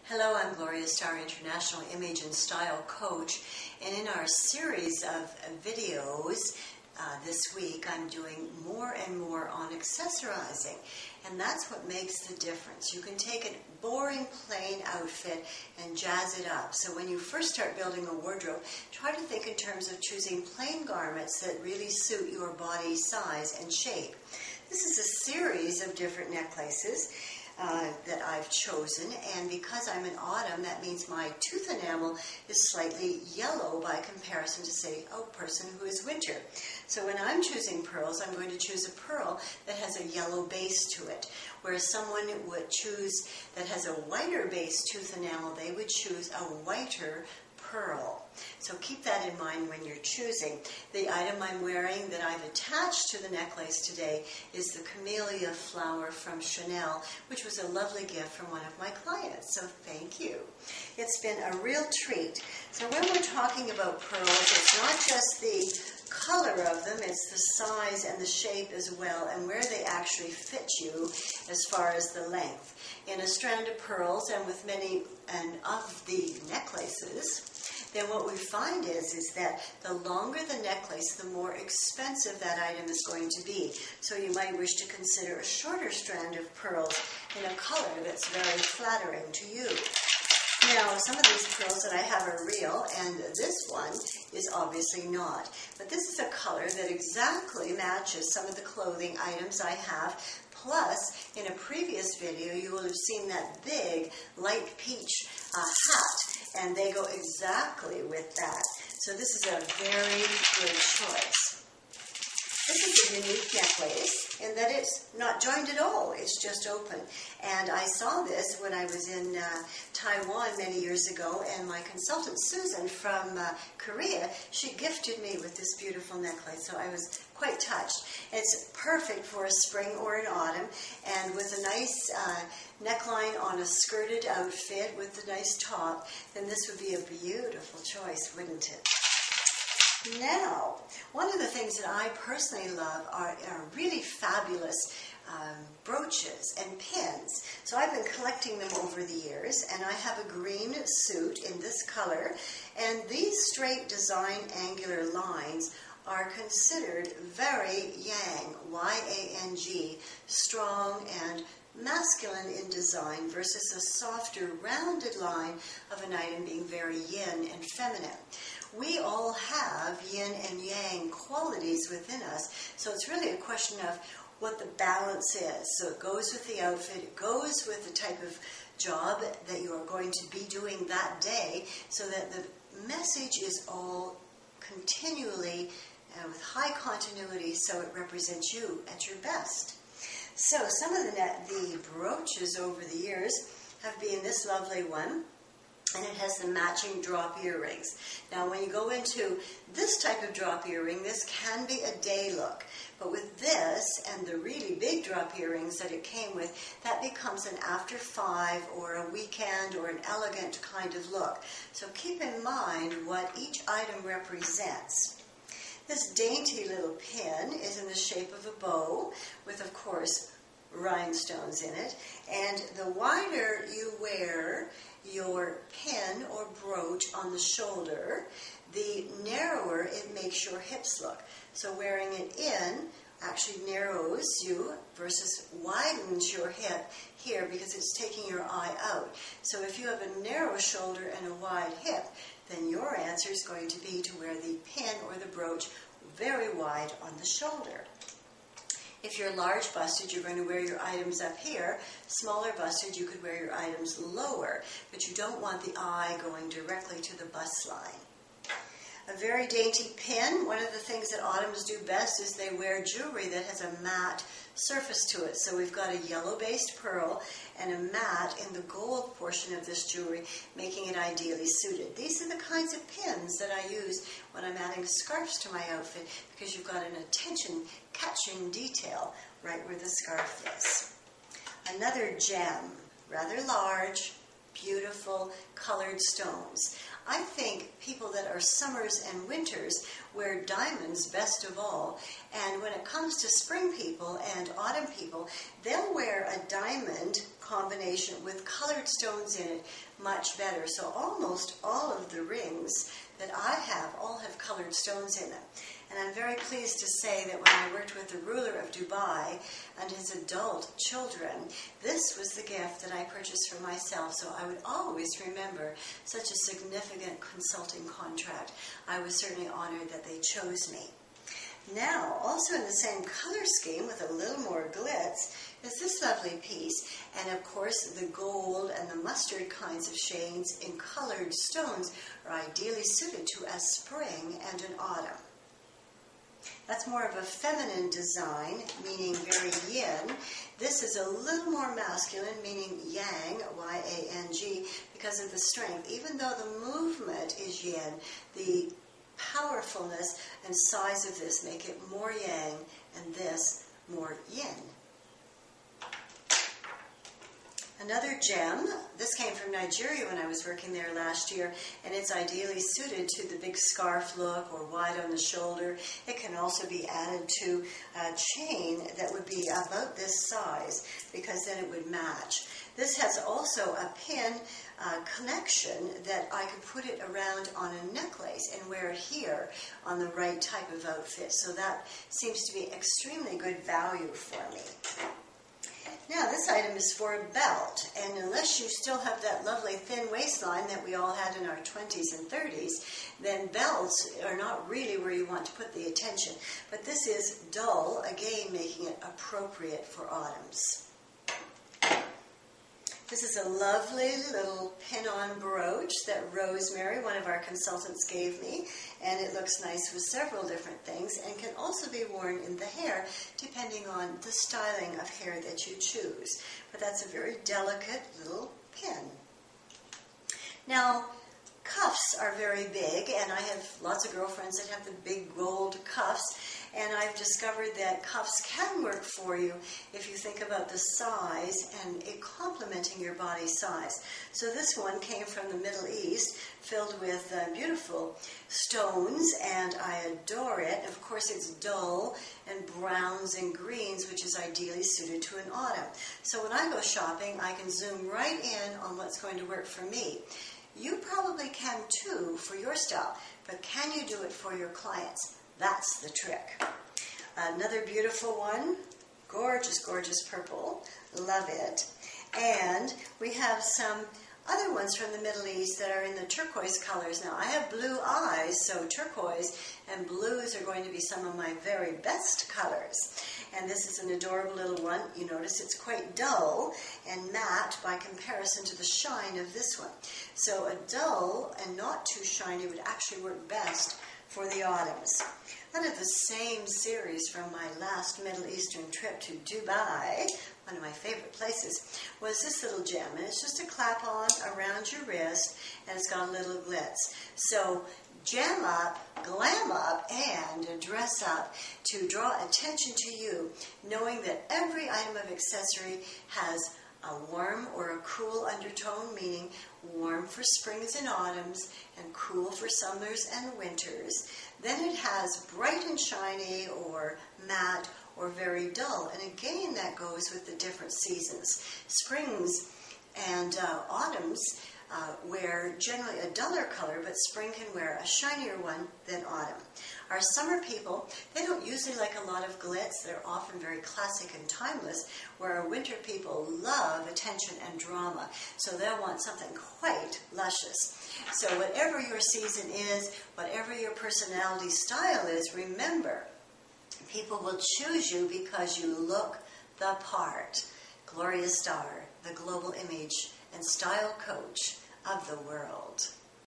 Hello, I'm Gloria Starr, International Image and Style Coach, and in our series of videos this week I'm doing more and more on accessorizing, and that's what makes the difference. You can take a boring plain outfit and jazz it up. So when you first start building a wardrobe, try to think in terms of choosing plain garments that really suit your body size and shape. This is a series of different necklaces that I've chosen, and because I'm in autumn, that means my tooth enamel is slightly yellow by comparison to, say, a person who is winter. So when I'm choosing pearls, I'm going to choose a pearl that has a yellow base to it, whereas someone would choose that has a whiter base tooth enamel, they would choose a whiter pearl. So keep that in mind when you're choosing. The item I'm wearing that I've attached to the necklace today is the camellia flower from Chanel, which was a lovely gift from one of my clients, so thank you. It's been a real treat. So when we're talking about pearls, it's not just the color of them, it's the size and the shape as well, and where they actually fit you as far as the length. In a strand of pearls, and with many and of the necklaces, then what we find is that the longer the necklace, the more expensive that item is going to be. So you might wish to consider a shorter strand of pearls in a color that's very flattering to you. Now, some of these pearls that I have are real, and this one is obviously not. But this is a color that exactly matches some of the clothing items I have. Plus, in a previous video, you will have seen that big light peach hat, and they go exactly with that. So this is a very good choice. This is a unique necklace in that it's not joined at all. It's just open. And I saw this when I was in Taiwan many years ago, and my consultant Susan from Korea, she gifted me with this beautiful necklace, so I was quite touched. It's perfect for a spring or an autumn, and with a nice neckline on a skirted outfit with a nice top, then this would be a beautiful choice, wouldn't it? Now, one of the things that I personally love are really fabulous brooches and pins. So I've been collecting them over the years, and I have a green suit in this color, and these straight design angular lines are considered very yang, Y-A-N-G, strong and masculine in design versus a softer, rounded line of an item being very yin and feminine. We all have yin and yang qualities within us, so it's really a question of what the balance is. So it goes with the outfit, it goes with the type of job that you are going to be doing that day, so that the message is all continually with high continuity, so it represents you at your best. So some of the brooches over the years have been this lovely one, and it has the matching drop earrings. Now when you go into this type of drop earring, this can be a day look, but with this and the really big drop earrings that it came with, that becomes an after 5 or a weekend or an elegant kind of look. So keep in mind what each item represents. This dainty little pin is in the shape of a bow with, of course, rhinestones in it, and the wider you wear your pin or brooch on the shoulder, the narrower it makes your hips look. So wearing it in actually narrows you versus widens your hip here because it's taking your eye out. So if you have a narrow shoulder and a wide hip, then your answer is going to be to wear the pin or the brooch very wide on the shoulder. If you're large busted, you're going to wear your items up here. Smaller busted, you could wear your items lower, but you don't want the eye going directly to the bust line. A very dainty pin. One of the things that autumns do best is they wear jewelry that has a matte surface to it. So we've got a yellow-based pearl and a matte in the gold portion of this jewelry, making it ideally suited. These are the kinds of pins that I use when I'm adding scarves to my outfit, because you've got an attention-catching detail right where the scarf is. Another gem, rather large, beautiful colored stones. I think people that are summers and winters wear diamonds best of all, and when it comes to spring people and autumn people, they'll wear a diamond combination with colored stones in it much better. So almost all of the rings that I have all have colored stones in them. And I'm very pleased to say that when I worked with the ruler of Dubai and his adult children, this was the gift that I purchased for myself. So I would always remember such a significant consulting contract. I was certainly honored that they chose me. Now, also in the same color scheme with a little more glitz, is this lovely piece. And of course, the gold and the mustard kinds of shades in colored stones are ideally suited to a spring and an autumn. That's more of a feminine design, meaning very yin. This is a little more masculine, meaning yang, Y-A-N-G, because of the strength. Even though the movement is yin, the powerfulness and size of this make it more yang and this more yin. Another gem, this came from Nigeria when I was working there last year, and it's ideally suited to the big scarf look or wide on the shoulder. It can also be added to a chain that would be about this size, because then it would match. This has also a pin connection that I could put it around on a necklace and wear it here on the right type of outfit. So that seems to be extremely good value for me. Now, this item is for a belt, and unless you still have that lovely thin waistline that we all had in our 20s and 30s, then belts are not really where you want to put the attention. But this is dull, again making it appropriate for autumns. This is a lovely little pin-on brooch that Rosemary, one of our consultants, gave me, and it looks nice with several different things and can also be worn in the hair depending on the styling of hair that you choose. But that's a very delicate little pin. Now, cuffs are very big, and I have lots of girlfriends that have the big gold cuffs, and I've discovered that cuffs can work for you if you think about the size and it complementing your body size. So this one came from the Middle East, filled with beautiful stones, and I adore it. Of course, it's dull and browns and greens, which is ideally suited to an autumn. So when I go shopping, I can zoom right in on what's going to work for me. You probably can too for your style, but can you do it for your clients? That's the trick. Another beautiful one, gorgeous, gorgeous purple. Love it. And we have some other ones from the Middle East that are in the turquoise colors. Now, I have blue eyes, so turquoise and blues are going to be some of my very best colors. And this is an adorable little one. You notice it's quite dull and matte by comparison to the shine of this one. So a dull and not too shiny would actually work best for the autumns. Out of the same series from my last Middle Eastern trip to Dubai, one of my favorite places, was this little gem. And it's just a clap-on around your wrist, and it's got a little glitz. So jam up, glam up, and dress up to draw attention to you, knowing that every item of accessory has a warm or a cool undertone, meaning warm for springs and autumns and cool for summers and winters. Then it has bright and shiny or matte or very dull. And again, that goes with the different seasons. Springs and autumns wear generally a duller color, but spring can wear a shinier one than autumn. Our summer people, they don't usually like a lot of glitz. They're often very classic and timeless, where our winter people love attention and drama. So they'll want something quite luscious. So whatever your season is, whatever your personality style is, remember, people will choose you because you look the part. Gloria Starr, the global image and style coach of the world.